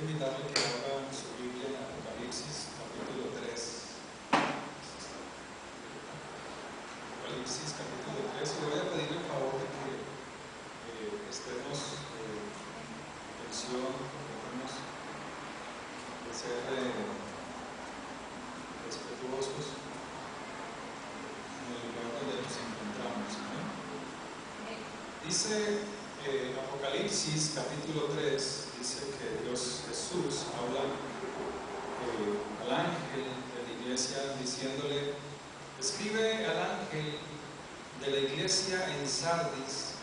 invitarle que abra su Biblia en Apocalipsis, capítulo 3. Apocalipsis, capítulo 3. Y le voy a pedir el favor de que estemos en atención, tratemos de ser respetuosos en el lugar donde nos encontramos, ¿no? Dice Apocalipsis capítulo 3, dice que Dios Jesús habla al ángel de la iglesia diciéndole: escribe al ángel de la iglesia en Sardis,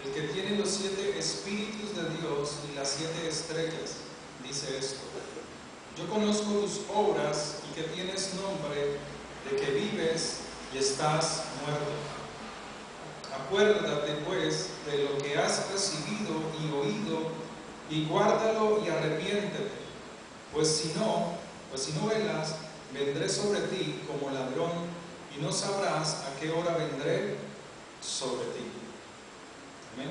el que tiene los 7 espíritus de Dios y las 7 estrellas, dice esto: yo conozco tus obras y que tienes nombre de que vives y estás muerto. Acuérdate pues de lo que has recibido y oído, y guárdalo y arrepiéntete, pues si no velas, vendré sobre ti como ladrón, y no sabrás a qué hora vendré sobre ti. Amén.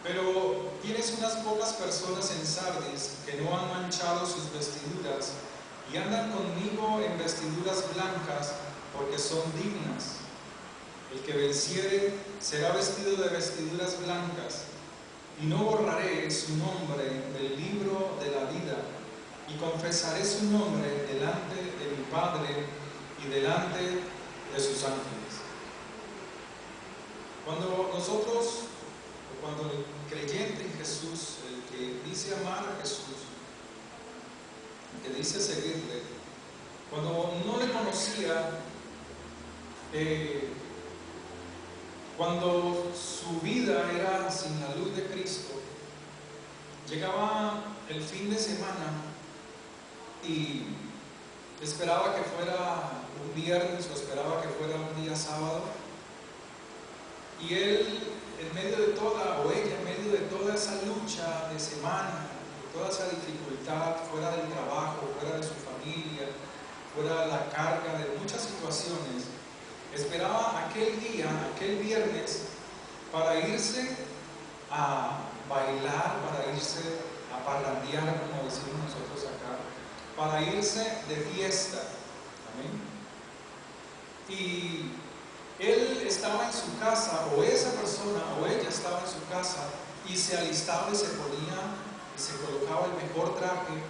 Pero tienes unas pocas personas en Sardis que no han manchado sus vestiduras, y andan conmigo en vestiduras blancas, porque son dignas. El que venciere será vestido de vestiduras blancas, y no borraré su nombre del libro de la vida, y confesaré su nombre delante de mi Padre y delante de sus ángeles. Cuando el creyente en Jesús, el que dice amar a Jesús, el que dice seguirle, cuando no le conocía, cuando su vida era sin la luz de Cristo, llegaba el fin de semana y esperaba que fuera un viernes o esperaba que fuera un día sábado, y él en medio de toda, o ella en medio de toda esa lucha de semana, de toda esa dificultad, fuera del trabajo, fuera de su familia, fuera de la carga de muchas situaciones, esperaba aquel día, aquel viernes, para irse a bailar, para irse a parrandear, como decimos nosotros acá, para irse de fiesta. Amén. Y él estaba en su casa, o esa persona, o ella estaba en su casa, y se alistaba y se ponía y se colocaba el mejor traje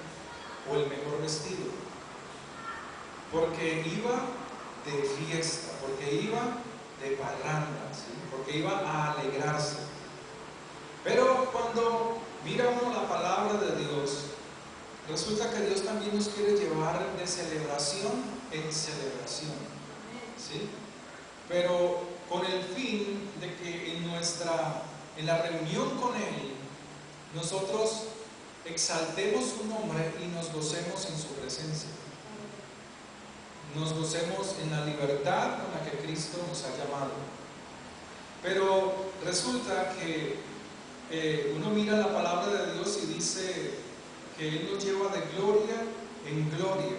o el mejor vestido, porque iba de fiesta, porque iba de parranda, ¿sí? Porque iba a alegrarse. Pero cuando mira uno la palabra de Dios, resulta que Dios también nos quiere llevar de celebración en celebración, ¿sí? Pero con el fin de que en la reunión con Él, nosotros exaltemos su nombre y nos gocemos en su presencia. Nos gocemos en la libertad con la que Cristo nos ha llamado. Pero resulta que uno mira la palabra de Dios y dice que Él nos lleva de gloria en gloria,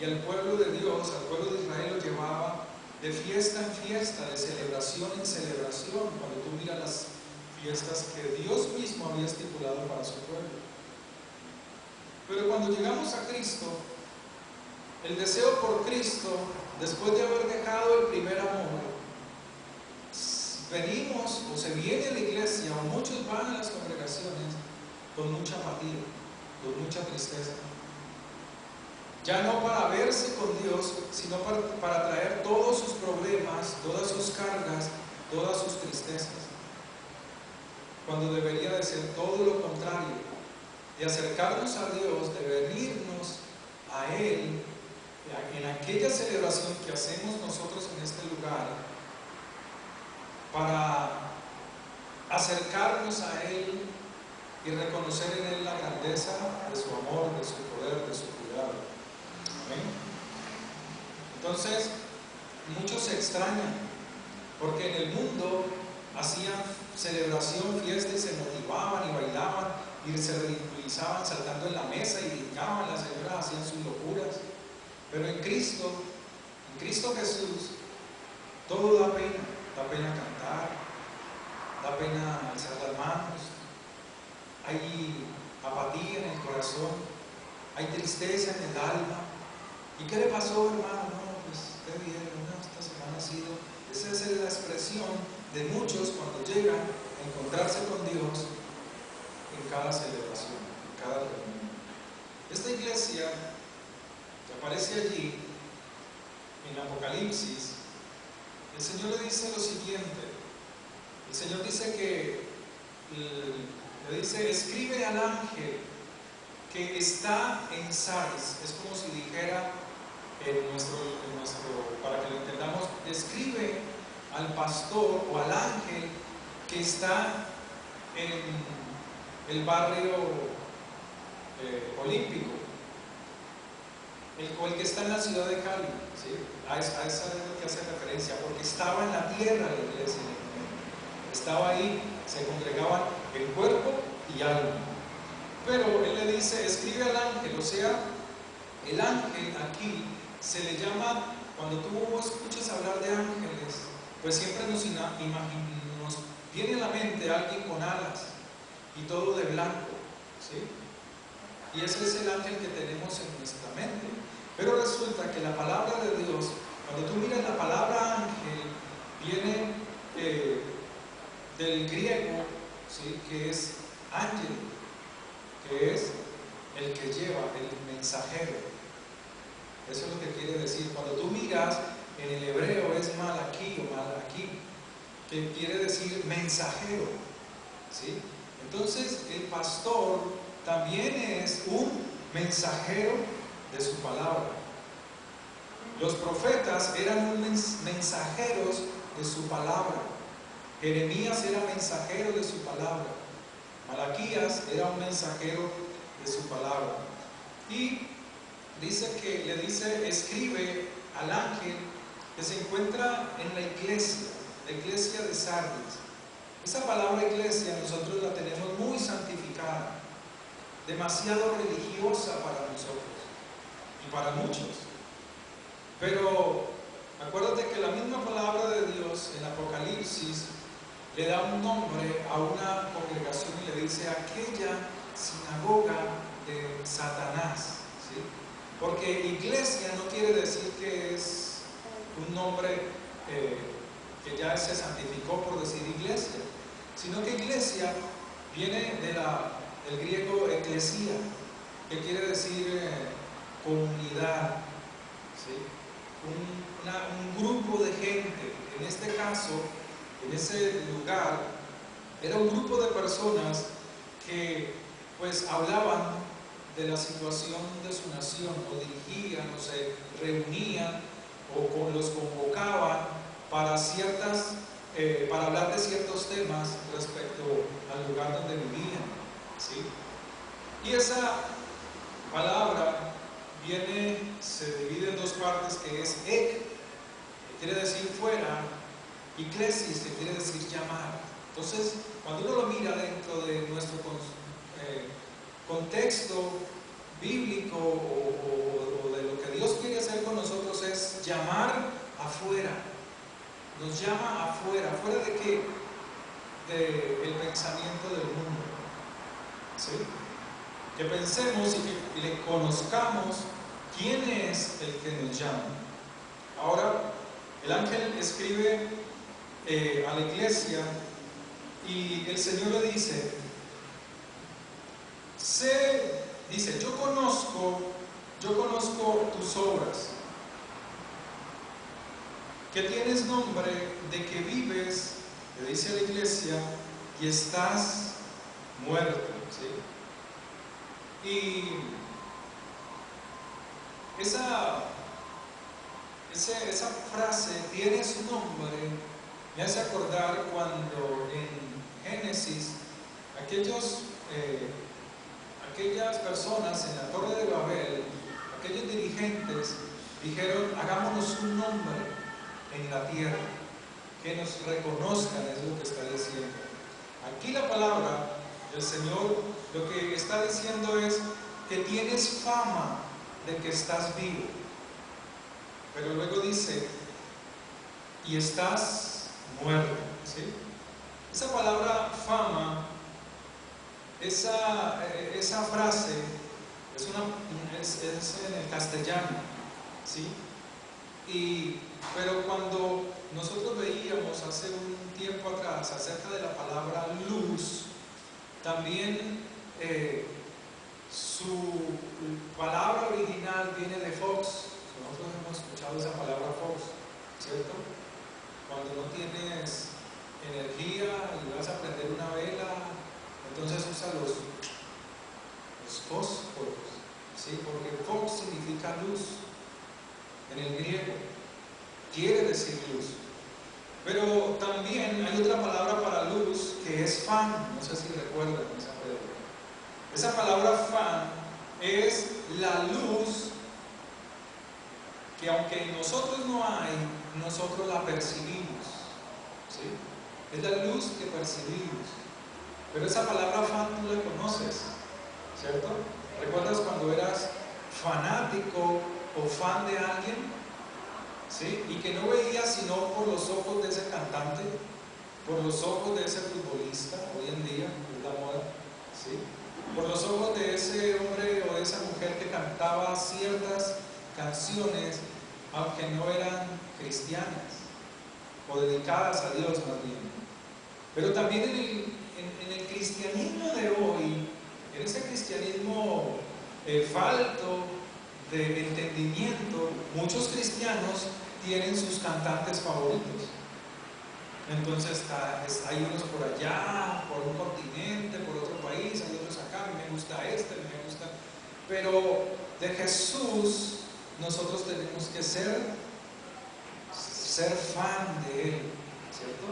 y al pueblo de Dios, al pueblo de Israel, lo llevaba de fiesta en fiesta, de celebración en celebración, cuando tú miras las fiestas que Dios mismo había estipulado para su pueblo. Pero cuando llegamos a Cristo, el deseo por Cristo, después de haber dejado el primer amor, venimos o se viene a la iglesia, o muchos van a las congregaciones con mucha apatía, con mucha tristeza. Ya no para verse con Dios, sino para traer todos sus problemas, todas sus cargas, todas sus tristezas. Cuando debería de ser todo lo contrario, de acercarnos a Dios, de venirnos a Él, en aquella celebración que hacemos nosotros en este lugar, para acercarnos a Él y reconocer en Él la grandeza de su amor, de su poder, de su cuidado. Amén. Entonces, muchos se extrañan, porque en el mundo hacían celebración, fiesta, y se motivaban y bailaban y se ridiculizaban saltando en la mesa y brincaban, las señoras hacían sus locuras. Pero en Cristo Jesús, todo da pena cantar, da pena alzar las manos. Hay apatía en el corazón, hay tristeza en el alma. ¿Y qué le pasó, hermano? No, pues usted bien, no, esta semana ha sido. Esa es la expresión de muchos cuando llegan a encontrarse con Dios en cada celebración, en cada reunión. Esta iglesia que aparece allí en Apocalipsis, el Señor le dice lo siguiente. El Señor dice que le dice: escribe al ángel que está en Sardis. Es como si dijera para que lo entendamos, escribe al pastor o al ángel que está en el barrio olímpico, el que está en la ciudad de Cali, ¿sí? A esa es lo que hace referencia, porque estaba en la tierra la iglesia, estaba ahí, se congregaban en cuerpo y alma. Pero él le dice: escribe al ángel. O sea, el ángel aquí se le llama, cuando tú escuchas hablar de ángeles, pues siempre nos viene a la mente alguien con alas y todo de blanco, ¿sí? Y ese es el ángel que tenemos en nuestra mente. Pero resulta que la palabra de Dios, cuando tú miras la palabra ángel, viene del griego, ¿sí? Que es ángel, que es el que lleva, el mensajero. Eso es lo que quiere decir. Cuando tú miras, en el hebreo es malaquí o malaquí, que quiere decir mensajero, ¿sí? Entonces el pastor también es un mensajero de su palabra. Los profetas eran mensajeros de su palabra. Jeremías era mensajero de su palabra. Malaquías era un mensajero de su palabra. Y dice que le dice: escribe al ángel que se encuentra en la iglesia de Sardis. Esa palabra iglesia nosotros la tenemos muy santificada, demasiado religiosa para nosotros y para muchos. Pero acuérdate que la misma palabra de Dios en Apocalipsis le da un nombre a una congregación y le dice: aquella sinagoga de Satanás, ¿sí? Porque iglesia no quiere decir que es un nombre que ya se santificó por decir iglesia, sino que iglesia viene del griego eclesia, que quiere decir comunidad, ¿sí? Un grupo de gente. En este caso, en ese lugar, era un grupo de personas que pues hablaban de la situación de su nación, o dirigían, o se reunían, o los convocaban para para hablar de ciertos temas respecto al lugar donde vivían, ¿sí? Y esa palabra se divide en dos partes, que es ek, que quiere decir fuera, y klesis, que quiere decir llamar. Entonces, cuando uno lo mira dentro de nuestro contexto bíblico o de lo que Dios quiere hacer con nosotros, es llamar afuera. Nos llama afuera. ¿Afuera de qué? Del pensamiento del mundo, ¿sí? Que pensemos y que le conozcamos quién es el que nos llama. Ahora, el ángel escribe a la iglesia y el Señor le dice: yo conozco tus obras, que tienes nombre de que vives, le dice a la iglesia, y estás muerto, ¿sí? Y esa frase, tiene su nombre, me hace acordar cuando en Génesis aquellas personas en la Torre de Babel, aquellos dirigentes, dijeron: hagámonos un nombre en la tierra, que nos reconozcan, es lo que está diciendo. Aquí la palabra del Señor lo que está diciendo es que tienes fama de que estás vivo. Pero luego dice: y estás muerto, ¿sí? Esa palabra fama esa frase es en el castellano, ¿sí? Pero cuando nosotros veíamos hace un tiempo atrás acerca de la palabra luz, también su palabra original viene de Fox. Nosotros hemos escuchado esa palabra Fox, ¿cierto? Cuando no tienes energía y vas a prender una vela, entonces usa los fósforos, ¿sí? Porque Fox significa luz en el griego, quiere decir luz. Pero también hay otra palabra para luz que es fan, no sé si recuerdan esa palabra. Esa palabra fan es la luz que aunque en nosotros no hay, nosotros la percibimos, ¿sí? Es la luz que percibimos. Pero esa palabra fan tú la conoces, ¿cierto? ¿Recuerdas cuando eras fanático o fan de alguien? ¿Sí? Y que no veías sino por los ojos de ese cantante, por los ojos de ese futbolista, hoy en día es la moda, ¿sí? Por los ojos de ese hombre o de esa mujer que cantaba ciertas canciones, aunque no eran cristianas o dedicadas a Dios más bien. Pero también en el cristianismo de hoy, en ese cristianismo falto de entendimiento, muchos cristianos tienen sus cantantes favoritos. Entonces hay unos por allá, por un continente, por otro país, hay otros acá, me gusta me gusta. Pero de Jesús nosotros tenemos que ser fan de Él, ¿cierto?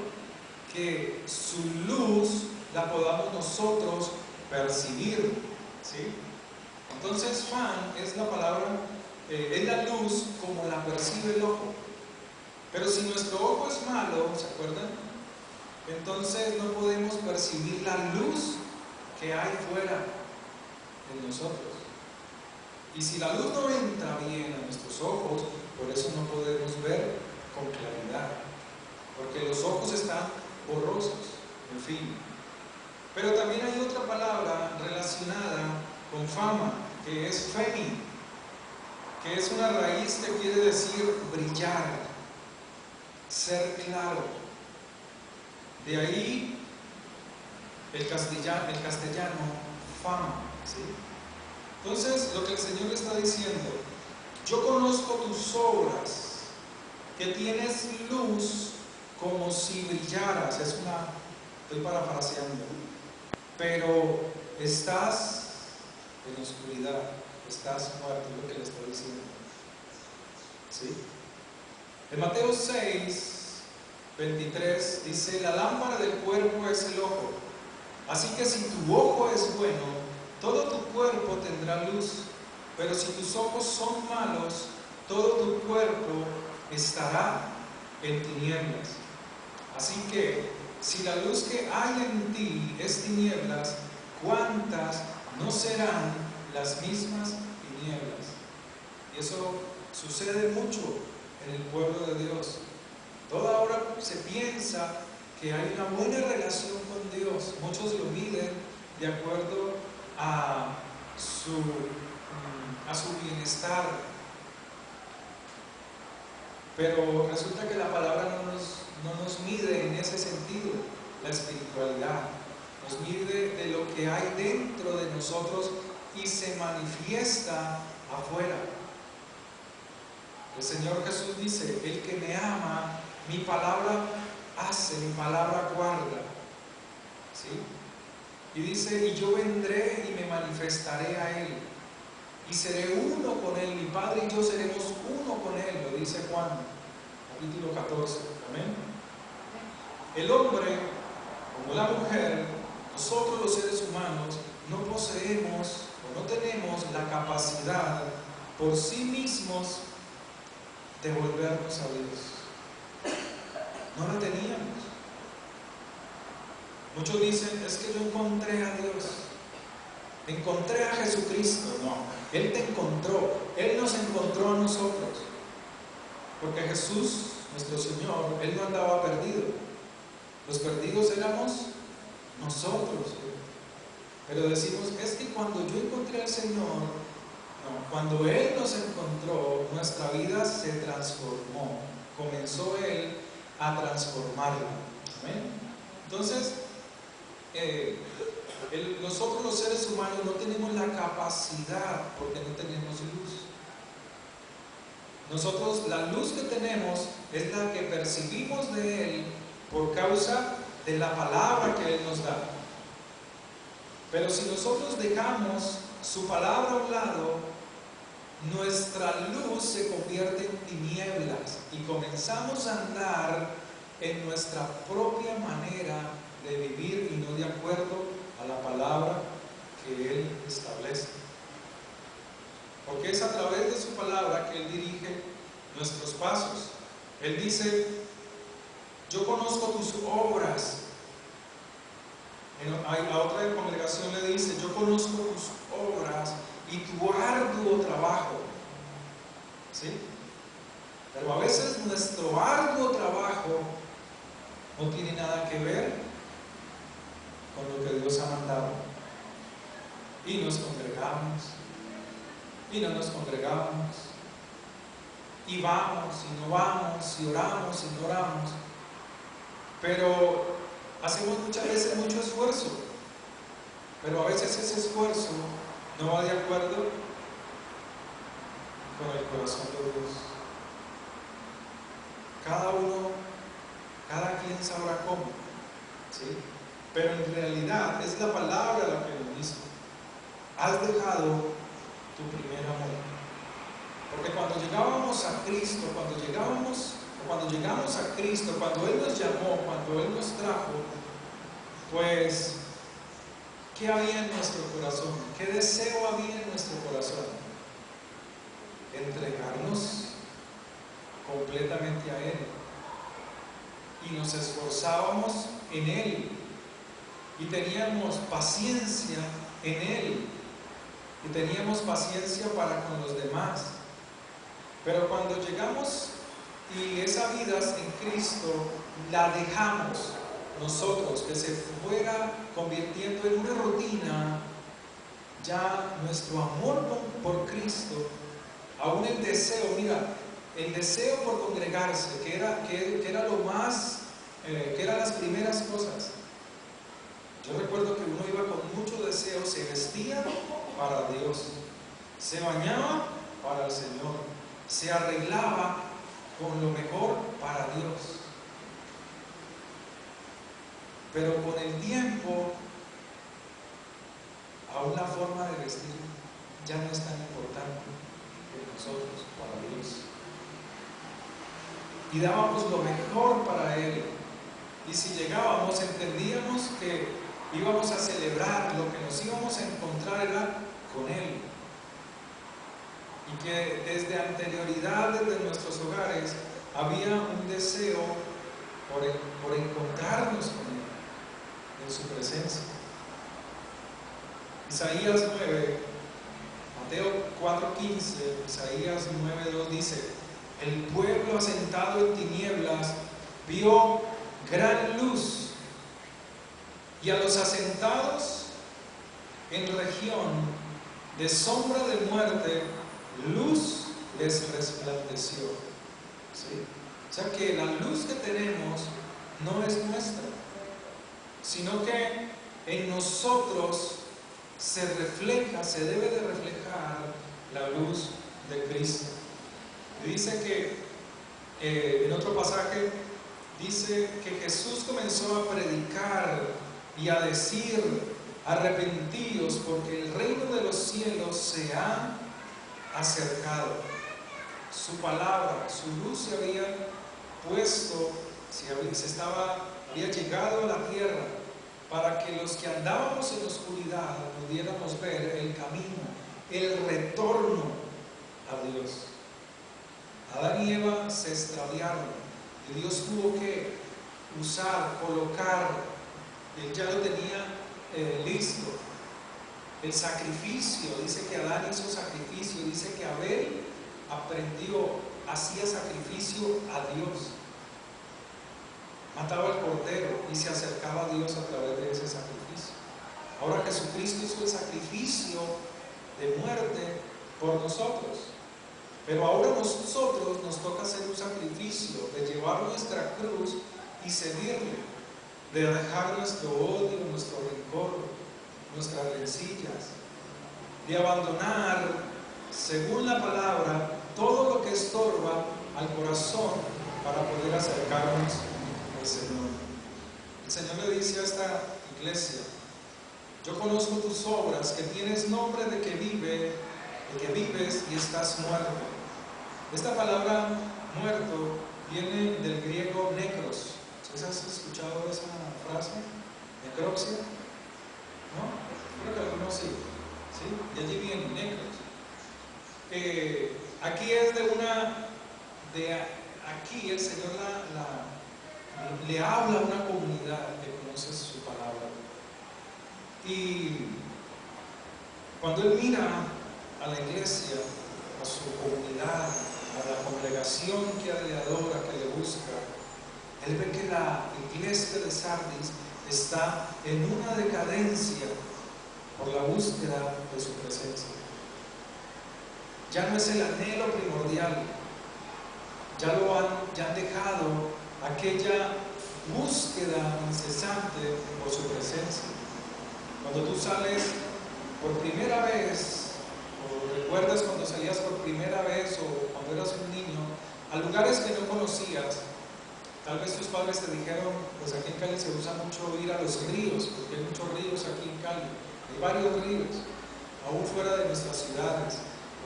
Que su luz la podamos nosotros percibir, ¿sí? Entonces fan es la palabra, es la luz como la percibe el ojo. Pero si nuestro ojo es malo, ¿se acuerdan? Entonces no podemos percibir la luz que hay fuera de nosotros. Y si la luz no entra bien a nuestros ojos, por eso no podemos ver con claridad, porque los ojos están borrosos, en fin. Pero también hay otra palabra relacionada con fama, que es femi, que es una raíz que quiere decir brillar, ser claro. De ahí el castellano fama, ¿sí? Entonces, lo que el Señor está diciendo, yo conozco tus obras, que tienes luz como si brillaras, estoy parafraseando, pero estás en oscuridad, estás muerto, es lo que le estoy diciendo, ¿sí? En Mateo 6, 23 dice, la lámpara del cuerpo es el ojo, así que si tu ojo es bueno, todo tu cuerpo tendrá luz, pero si tus ojos son malos, todo tu cuerpo estará en tinieblas. Así que si la luz que hay en ti es tinieblas, ¿cuántas no serán las mismas tinieblas? Y eso sucede mucho en el pueblo de Dios. Toda hora se piensa que hay una buena relación con Dios. Muchos lo miden de acuerdo a su bienestar. Pero resulta que la palabra no nos mide en ese sentido la espiritualidad. Nos mide de lo que hay dentro de nosotros y se manifiesta afuera. El Señor Jesús dice, el que me ama, mi palabra hace, mi palabra guarda, ¿sí? Y dice, y yo vendré y me manifestaré a él, y seré uno con él, mi Padre y yo seremos uno con él, lo dice Juan, capítulo 14, amén. El hombre, como la mujer, nosotros los seres humanos, no poseemos o no tenemos la capacidad por sí mismos de volvernos a Dios. No la teníamos. Muchos dicen, es que yo encontré a Dios, encontré a Jesucristo. No, Él te encontró, Él nos encontró a nosotros, porque Jesús, nuestro Señor, Él no andaba perdido. Los perdidos éramos nosotros. Pero decimos, es que cuando yo encontré al Señor, no, cuando Él nos encontró, nuestra vida se transformó. Comenzó Él a transformarla. ¿Amén? Entonces, nosotros los seres humanos no tenemos la capacidad porque no tenemos luz. Nosotros la luz que tenemos es la que percibimos de Él por causa de la palabra que Él nos da. Pero si nosotros dejamos su palabra a un lado, nuestra luz se convierte en tinieblas y comenzamos a andar en nuestra propia manera de vivir y no de acuerdo a la palabra que Él establece. Porque es a través de su palabra que Él dirige nuestros pasos. Él dice, yo conozco tus obras. A otra congregación le dice, yo conozco tus obras y tu arduo trabajo. ¿Sí? Pero a veces nuestro arduo trabajo no tiene nada que ver con lo que Dios ha mandado. Y nos congregamos, y no nos congregamos, y vamos, y no vamos, y oramos, y no oramos. Pero hacemos muchas veces mucho esfuerzo, pero a veces ese esfuerzo no va de acuerdo con el corazón de Dios. Cada quien sabrá cómo, ¿sí? Pero en realidad es la palabra la que nos dice, has dejado tu primer amor. Porque cuando llegábamos a Cristo, cuando llegamos a Cristo, cuando Él nos llamó, cuando Él nos trajo, pues, ¿qué había en nuestro corazón? ¿Qué deseo había en nuestro corazón? Entregarnos completamente a Él. Y nos esforzábamos en Él. Y teníamos paciencia en Él. Y teníamos paciencia para con los demás. Pero cuando llegamos y esa vida en Cristo la dejamos nosotros, que se fuera convirtiendo en una rutina, ya nuestro amor por Cristo, aún el deseo, mira, el deseo por congregarse, que era lo más, que eran las primeras cosas. Yo recuerdo que uno iba con mucho deseo, se vestía para Dios, se bañaba para el Señor, se arreglaba con lo mejor para Dios. Pero con el tiempo, aún la forma de vestir ya no es tan importante que nosotros para Dios. Y dábamos lo mejor para Él. Y si llegábamos, entendíamos que íbamos a celebrar, lo que nos íbamos a encontrar era con Él. Y que desde anterioridades de nuestros hogares había un deseo por encontrarnos con Él, en su presencia. Isaías 9, Mateo 4:15, Isaías 9:2 dice, el pueblo asentado en tinieblas vio gran luz, y a los asentados en región de sombra de muerte, luz les resplandeció. ¿Sí? O sea que la luz que tenemos no es nuestra, sino que en nosotros se debe de reflejar la luz de Cristo. Y dice que en otro pasaje dice que Jesús comenzó a predicar y a decir, arrepentíos porque el reino de los cielos se ha acercado. Su palabra, su luz se había puesto, había llegado a la tierra para que los que andábamos en la oscuridad pudiéramos ver el camino, el retorno a Dios. Adán y Eva se extraviaron y Dios tuvo que colocar, Él ya lo tenía listo. El sacrificio, dice que Adán hizo sacrificio, dice que Abel hacía sacrificio a Dios. Mataba al cordero y se acercaba a Dios a través de ese sacrificio. Ahora Jesucristo hizo el sacrificio de muerte por nosotros. Pero ahora nosotros nos toca hacer un sacrificio de llevar nuestra cruz y seguirle, de dejar nuestro odio, nuestro rencor, nuestras rencillas, de abandonar, según la palabra, todo lo que estorba al corazón para poder acercarnos al Señor. El Señor le dice a esta iglesia: yo conozco tus obras, que tienes nombre de que vives y estás muerto. Esta palabra muerto viene del griego necros. ¿Has escuchado esa frase? Necropsia, ¿no? Creo que algunos sí, ¿sí? De allí viene necros. Aquí es aquí el Señor le habla a una comunidad que conoce su palabra. Y cuando Él mira a la iglesia, a su comunidad, a la congregación que le adora, que le busca, Él ve que la iglesia de Sardis está en una decadencia por la búsqueda de su presencia. Ya no es el anhelo primordial, ya han dejado aquella búsqueda incesante por su presencia. Cuando tú sales por primera vez, o recuerdas cuando salías por primera vez, o cuando eras un niño, a lugares que no conocías, tal vez tus padres te dijeron: pues aquí en Cali se usa mucho ir a los ríos, porque hay muchos ríos aquí en Cali, hay varios ríos, aún fuera de nuestras ciudades,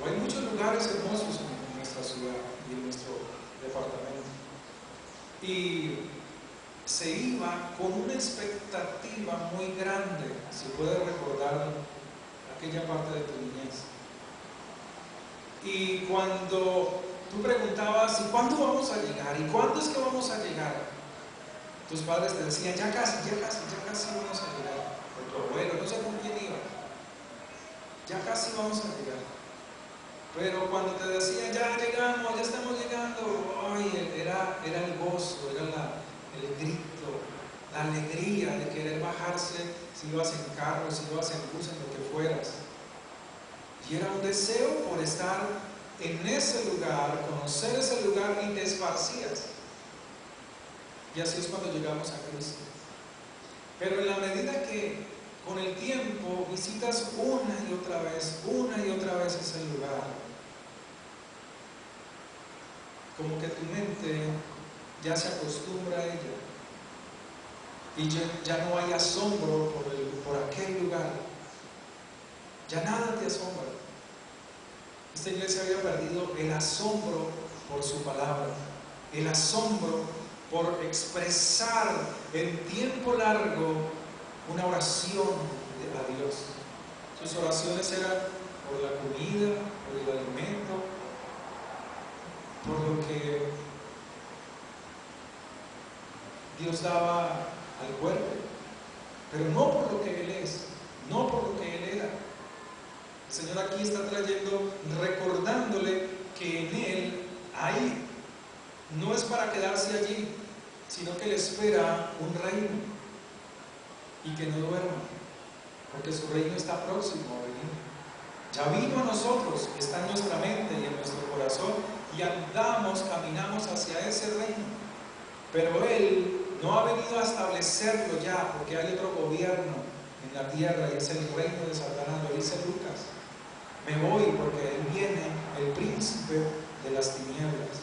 o hay muchos lugares hermosos en nuestra ciudad y en nuestro departamento. Y se iba con una expectativa muy grande, si puedes recordar aquella parte de tu niñez. Y cuando tú preguntabas: ¿y cuándo vamos a llegar? ¿Y cuándo es que vamos a llegar? Tus padres te decían: ya casi vamos a llegar. O tu abuelo, no sé con quién iba, ya casi vamos a llegar. Pero cuando te decían: ya llegamos, ya estamos llegando, ay, era el gozo, era el grito, la alegría de querer bajarse, si ibas en carro, si ibas en bus, en lo que fueras. Y era un deseo por estar en ese lugar, conocer ese lugar, y te esparcías. Y así es cuando llegamos a Cristo. Pero en la medida que con el tiempo visitas una y otra vez ese lugar, como que tu mente ya se acostumbra a ella y ya no hay asombro por aquel lugar, ya nada te asombra. Esta iglesia había perdido el asombro por su palabra, el asombro por expresar en tiempo largo una oración a Dios. Sus oraciones eran por la comida, por el alimento, por lo que Dios daba al cuerpo, pero no por lo que Él es, no por lo que Él era. El Señor aquí está trayendo, recordándole que en Él ahí no es para quedarse allí, sino que le espera un reino y que no duerma, porque su reino está próximo a venir. Ya vino a nosotros, está en nuestra mente y en nuestro corazón, y caminamos hacia ese reino. Pero Él no ha venido a establecerlo ya, porque hay otro gobierno en la tierra y es el reino de Satanás. Lo dice Lucas: me voy porque Él viene el príncipe de las tinieblas,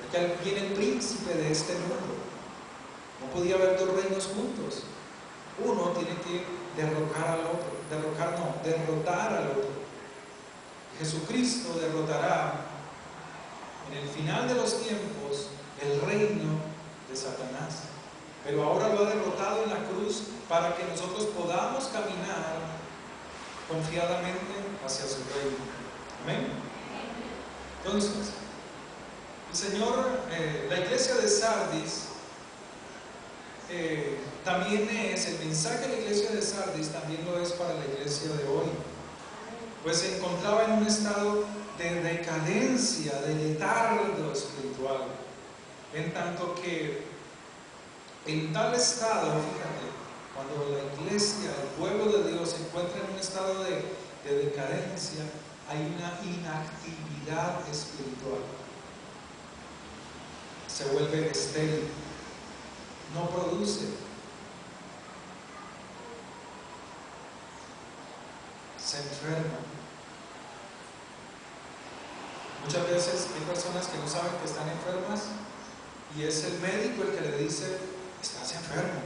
porque viene el príncipe de este mundo. No podía haber dos reinos juntos. Uno tiene que derrotar al otro. Jesucristo derrotará en el final de los tiempos el reino de Satanás, pero ahora lo ha derrotado en la cruz para que nosotros podamos caminar confiadamente hacia su reino. Amén. Entonces, el Señor, la iglesia de Sardis también es, el mensaje de la iglesia de Sardis también lo es para la iglesia de hoy, pues se encontraba en un estado de decadencia, de letargo espiritual, en tanto que en tal estado, fíjate, cuando la iglesia, el pueblo de Dios encuentra en un estado de decadencia, hay una inactividad espiritual. Se vuelve estéril, no produce, se enferma. Muchas veces hay personas que no saben que están enfermas y es el médico el que le dice: estás enfermo.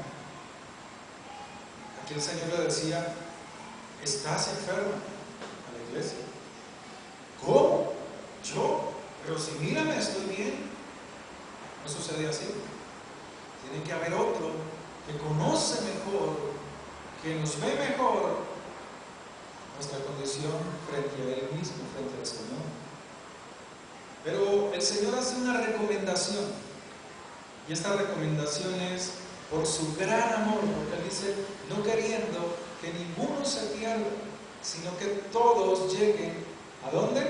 Aquí el Señor le decía: estás enferma, a la iglesia. ¿Cómo? ¿Yo? Pero si mírame, estoy bien. No sucede así. Tiene que haber otro que conoce mejor, que nos ve mejor nuestra condición frente a Él mismo, frente al Señor. Pero el Señor hace una recomendación, y esta recomendación es por su gran amor, porque Él dice: no queriendo que ninguno se pierda, sino que todos lleguen ¿a dónde?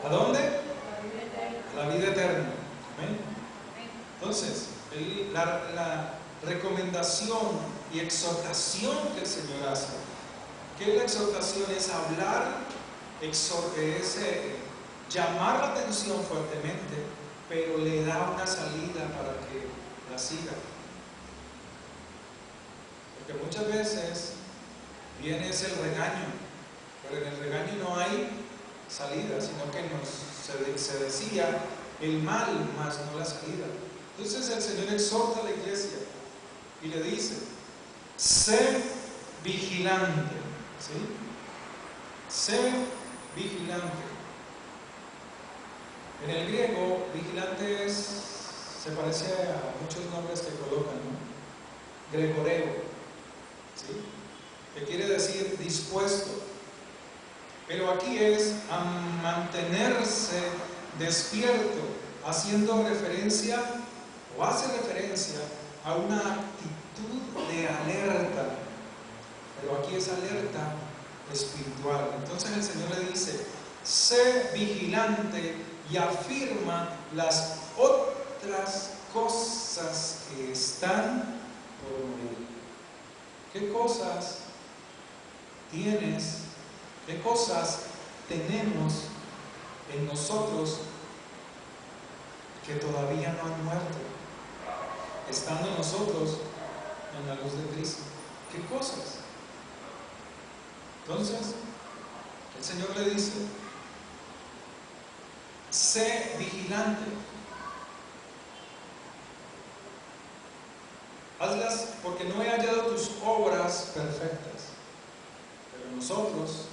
¿A dónde? A la vida eterna. Amén. Entonces, la recomendación y exhortación que el Señor hace, que la exhortación es hablar, llamar la atención fuertemente, pero le da una salida para que la siga. Porque muchas veces viene el regaño, pero en el regaño no hay salida, sino que se decía el mal, más no la salida. Entonces el Señor exhorta a la iglesia y le dice: sé vigilante, ¿sí? Sé vigilante. En el griego, vigilante se parece a muchos nombres que colocan, ¿no? Gregoreo, ¿sí? Que quiere decir dispuesto. Pero aquí es a mantenerse despierto, haciendo referencia o hace referencia a una actitud de alerta. Pero aquí es alerta espiritual. Entonces el Señor le dice: sé vigilante y afirma las otras cosas que están por morir. ¿Qué cosas tienes? ¿Qué cosas tenemos en nosotros que todavía no han muerto, estando nosotros en la luz de Cristo? ¿Qué cosas? Entonces, el Señor le dice: sé vigilante. Hazlas porque no he hallado tus obras perfectas. Pero nosotros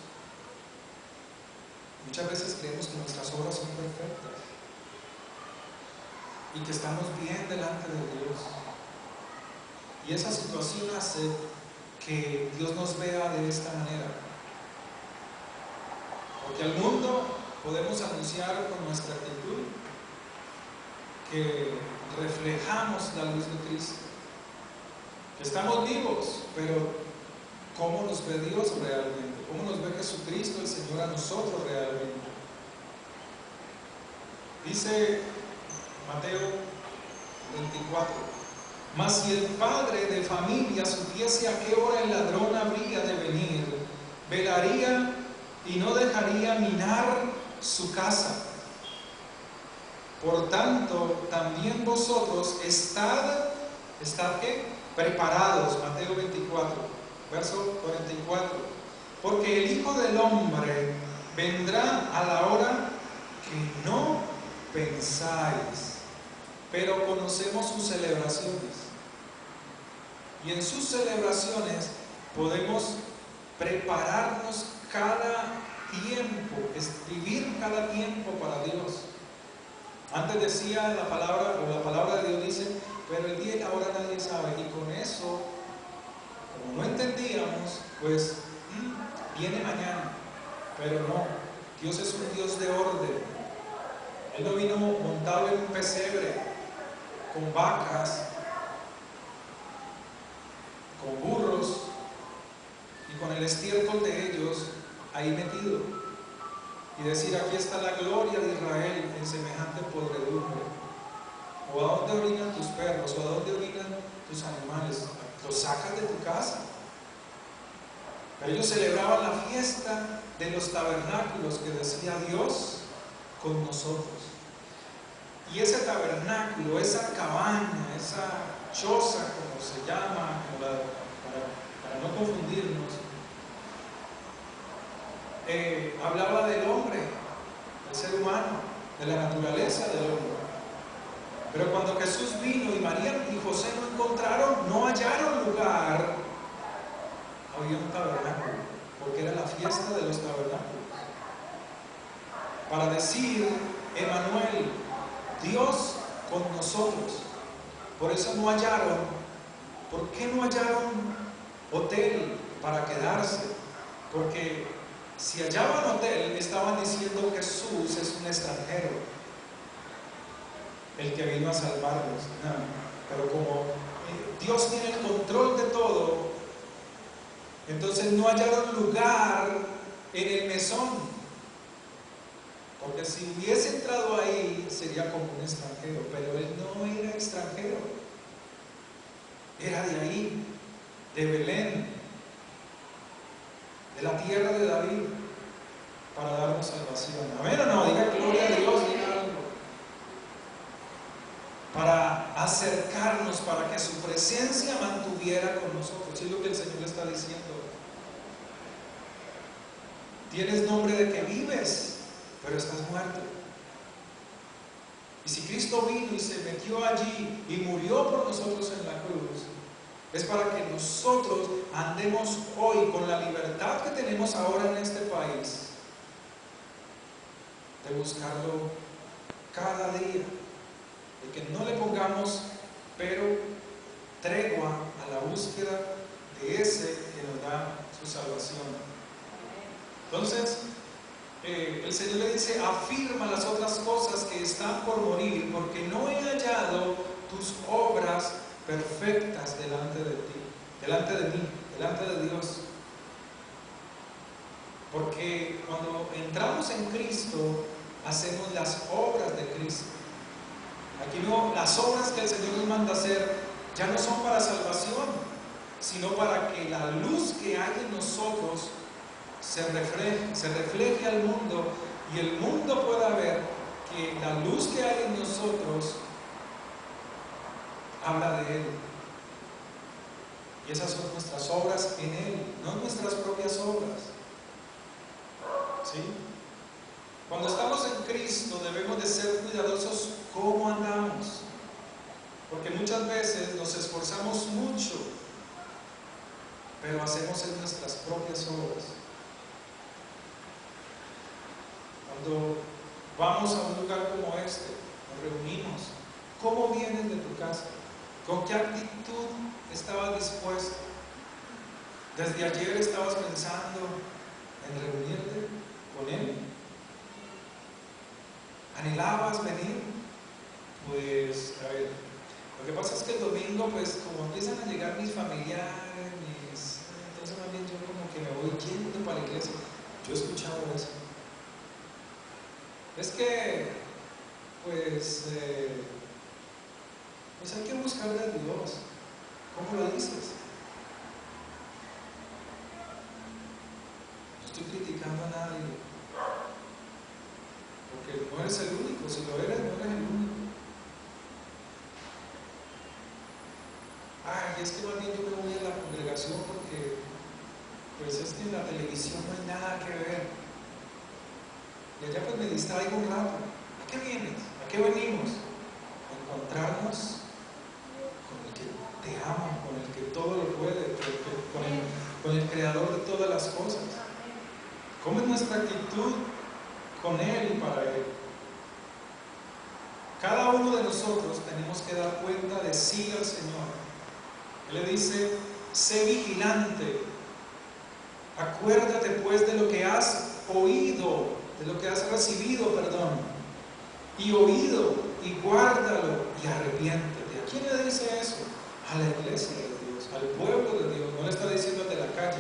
muchas veces creemos que nuestras obras son perfectas y que estamos bien delante de Dios. Y esa situación hace que Dios nos vea de esta manera. Porque al mundo podemos anunciar con nuestra actitud que reflejamos la luz de Cristo, que estamos vivos, pero ¿cómo nos ve Dios realmente? ¿Cómo nos ve Jesucristo, el Señor, a nosotros realmente? Dice Mateo 24: mas si el padre de familia supiese a qué hora el ladrón habría de venir, velaría y no dejaría minar su casa. Por tanto, también vosotros estad ¿qué? Preparados. Mateo 24, verso 44. Porque el Hijo del Hombre vendrá a la hora que no pensáis. Pero conocemos sus celebraciones. Y en sus celebraciones podemos prepararnos cada tiempo, es vivir cada tiempo para Dios. Antes decía la palabra de Dios dice: pero el día y la hora nadie sabe. Y con eso, como no entendíamos, pues viene mañana. Pero no, Dios es un Dios de orden. Él no vino montado en un pesebre con vacas, con burros y con el estiércol de ellos ahí metido, y decir: aquí está la gloria de Israel en semejante podredumbre. ¿O a dónde orinan tus perros? ¿O a dónde orinan tus animales? Los sacas de tu casa. Pero ellos celebraban la fiesta de los tabernáculos que decía Dios con nosotros. Y ese tabernáculo, esa cabaña, esa choza, como se llama, para no confundirnos, hablaba del hombre, del ser humano, de la naturaleza del hombre. Pero cuando Jesús vino y María y José no hallaron lugar, había un tabernáculo, porque era la fiesta de los tabernáculos. Para decir, Emmanuel, Dios con nosotros. Por eso no hallaron. ¿Por qué no hallaron hotel para quedarse? Porque si hallaban hotel, estaban diciendo que Jesús es un extranjero, el que vino a salvarnos. No, pero como Dios tiene el control de todo, entonces no hallaron lugar en el mesón. Porque si hubiese entrado ahí, sería como un extranjero. Pero él no era extranjero. Era de ahí, de Belén, de la tierra de David, para darnos salvación. Amén o no, diga gloria a Dios, diga algo. Para acercarnos, para que su presencia mantuviera con nosotros. Es lo que el Señor le está diciendo. Tienes nombre de que vives, pero estás muerto. Y si Cristo vino y se metió allí y murió por nosotros en la cruz, es para que nosotros andemos hoy con la libertad que tenemos ahora en este país, de buscarlo cada día, de que no le pongamos pero tregua a la búsqueda de ese que nos da su salvación. Entonces, el Señor le dice, afirma las otras cosas que están por morir, porque no he hallado tus obras perfectas delante de ti, delante de mí, delante de Dios. Porque cuando entramos en Cristo, hacemos las obras de Cristo. Aquí no, las obras que el Señor nos manda hacer ya no son para salvación, sino para que la luz que hay en nosotros se refleje al mundo, y el mundo pueda ver que la luz que hay en nosotros habla de Él. Y esas son nuestras obras en Él, no nuestras propias obras. ¿Sí? Cuando estamos en Cristo debemos de ser cuidadosos cómo andamos, porque muchas veces nos esforzamos mucho, pero hacemos en nuestras propias obras. Cuando vamos a un lugar como este, nos reunimos, ¿cómo vienes de tu casa? ¿Con qué actitud estabas dispuesto? Desde ayer estabas pensando en reunirte con Él. ¿Anhelabas venir? Pues, a ver, lo que pasa es que el domingo, pues, como empiezan a llegar mis familiares, entonces más bien yo como que me voy yendo para la iglesia. Yo he escuchado eso. Es que, pues hay que buscarle a Dios. ¿Cómo lo dices? No estoy criticando a nadie, porque no eres el único. Si lo eres, no eres el único. Ay, es que más bien yo me voy a la congregación porque, pues es que en la televisión no hay nada que ver. Y allá pues me distraigo un rato. ¿A qué vienes? ¿A qué venimos? A encontrarnos con el que te ama, con el que todo lo puede, con el creador de todas las cosas. ¿Cómo es nuestra actitud con Él y para Él? Cada uno de nosotros tenemos que dar cuenta de sí al Señor. Él le dice, sé vigilante, acuérdate pues de lo que has oído, de lo que has recibido, y oído, y guárdalo, y arrepiéntete. ¿A quién le dice eso? A la iglesia de Dios, al pueblo de Dios. No le está diciendo de la calle,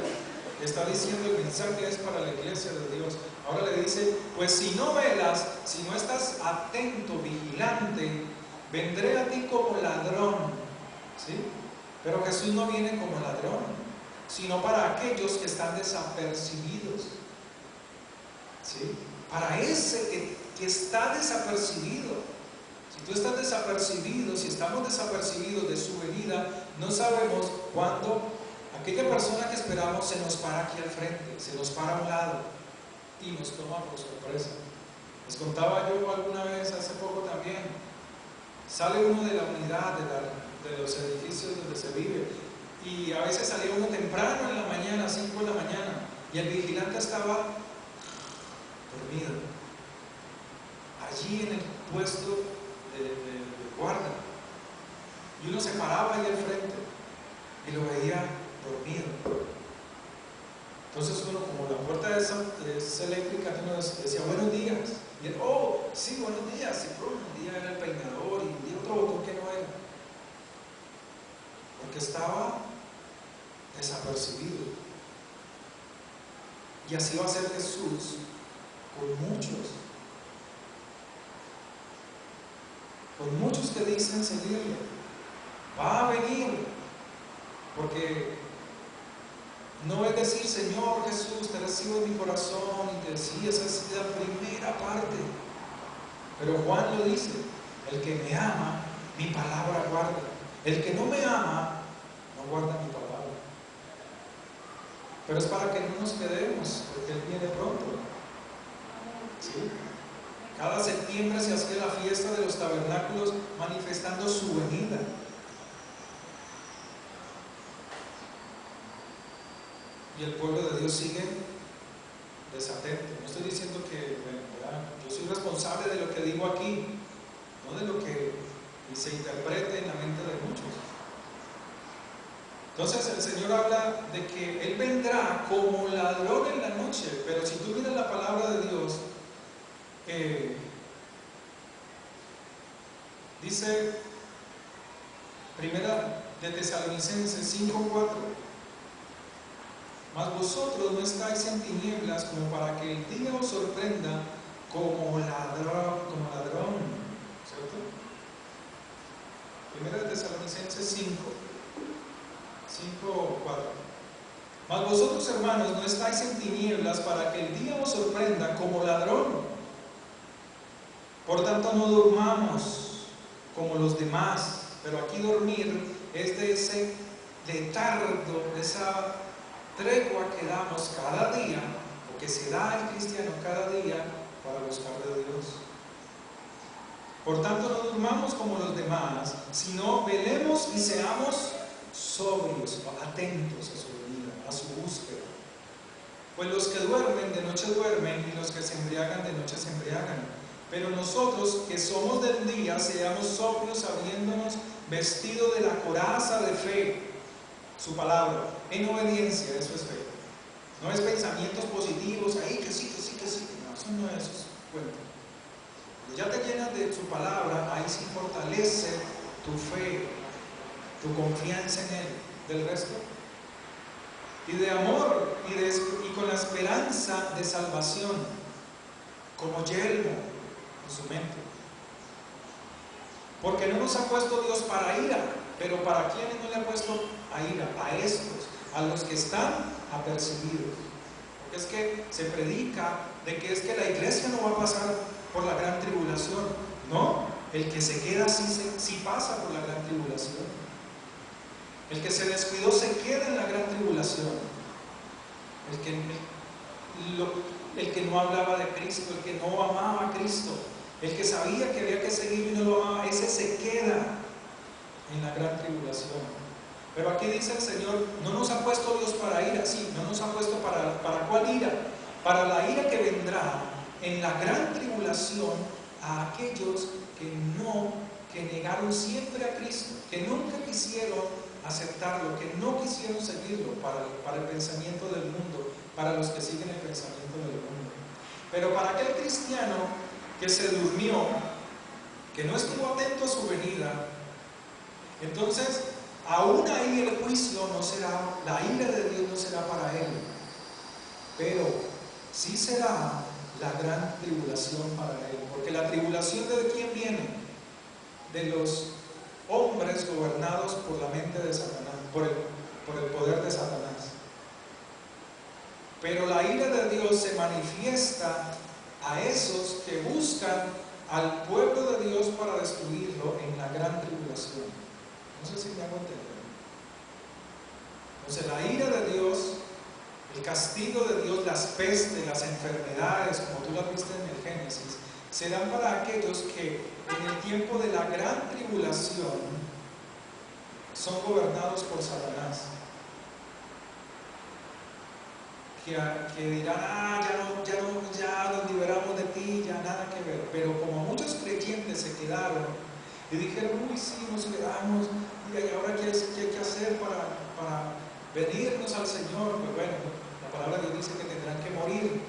le está diciendo el mensaje es para la iglesia de Dios. Ahora le dice, pues si no velas, si no estás atento, vigilante, vendré a ti como ladrón. ¿Sí? Pero Jesús no viene como ladrón. sino para aquellos que están desapercibidos. ¿Sí? Para ese que está desapercibido. Si tú estás desapercibido, si estamos desapercibidos de su venida, no sabemos cuándo aquella persona que esperamos se nos para aquí al frente, se nos para a un lado y nos toma por sorpresa. Les contaba yo alguna vez, hace poco también, sale uno de la unidad de los edificios donde se vive, y a veces salía uno temprano en la mañana, 5 de la mañana, y el vigilante estaba dormido allí en el puesto de guardia, y uno se paraba ahí al frente y lo veía dormido. Entonces uno, como la puerta es eléctrica, uno decía buenos días, y él, oh, sí, buenos días, y un día era el peinador y un día otro botón que no era, porque estaba desapercibido. Y así va a ser Jesús con muchos que dicen seguirle. Va a venir, porque no es decir, Señor Jesús, te recibo en mi corazón, y te decía, esa es la primera parte. Pero Juan lo dice, el que me ama, mi palabra guarda. El que no me ama, no guarda mi palabra. Pero es para que no nos quedemos, porque Él viene pronto. ¿Sí? Cada septiembre se hacía la fiesta de los tabernáculos manifestando su venida. Y el pueblo de Dios sigue desatento. No estoy diciendo que, bueno, yo soy responsable de lo que digo aquí, no de lo que se interprete en la mente de muchos. Entonces el Señor habla de que Él vendrá como ladrón en la noche, pero si tú miras la palabra de Dios, dice Primera de Tesalonicenses 5:4, mas vosotros no estáis en tinieblas como para que el día os sorprenda como ladrón, ¿cierto? Primera de Tesalonicenses 5:4. Mas vosotros, hermanos, no estáis en tinieblas para que el día os sorprenda como ladrón. Por tanto, no durmamos como los demás, pero aquí dormir es de ese letargo, de esa tregua que damos cada día, o que se da al cristiano cada día para buscar de Dios. Por tanto, no durmamos como los demás, sino velemos y seamos sobrios, atentos a su venida, a su búsqueda. Pues los que duermen de noche duermen, y los que se embriagan de noche se embriagan. Pero nosotros que somos del día, seamos sobrios, habiéndonos vestido de la coraza de fe, su palabra, en obediencia. Eso es fe. No es pensamientos positivos, ahí que sí, no, eso no es cuento. Ya te llenas de su palabra, ahí sí fortalece tu fe, tu confianza en Él. Del resto, y de amor, y con la esperanza de salvación, como yelmo en su mente. Porque no nos ha puesto Dios para ira, pero ¿para quiénes no le ha puesto a ira? A estos, a los que están apercibidos. Porque es que se predica de que es que la iglesia no va a pasar por la gran tribulación. No, el que se queda sí pasa por la gran tribulación. El que se descuidó se queda en la gran tribulación. El que no hablaba de Cristo, el que no amaba a Cristo, el que sabía que había que seguir y no lo amaba, ese se queda en la gran tribulación. Pero aquí dice el Señor, no nos ha puesto Dios para ira, sí, no nos ha puesto ¿para cuál ira? Para la ira que vendrá en la gran tribulación a aquellos que negaron siempre a Cristo, que nunca quisieron aceptarlo, que no quisieron seguirlo para el pensamiento del mundo, para los que siguen el pensamiento del mundo. Pero para aquel cristiano que se durmió, que no estuvo atento a su venida, entonces aún ahí el juicio no será, la ira de Dios no será para él, pero sí será la gran tribulación para él. Porque la tribulación, ¿de quién viene? De los hombres gobernados por la mente de Satanás, por el poder de Satanás. Dios se manifiesta a esos que buscan al pueblo de Dios para destruirlo en la gran tribulación. No sé si me hago entender. Entonces la ira de Dios, el castigo de Dios, las pestes, las enfermedades, como tú las viste en el Génesis, se dan para aquellos que en el tiempo de la gran tribulación son gobernados por Satanás. Que dirán, ya nos liberamos de ti, ya nada que ver. Pero como muchos creyentes se quedaron y dijeron, uy, sí, nos liberamos, y ahora qué hay que hacer para venirnos al Señor. Pues bueno, la palabra de Dios dice que tendrán que morir.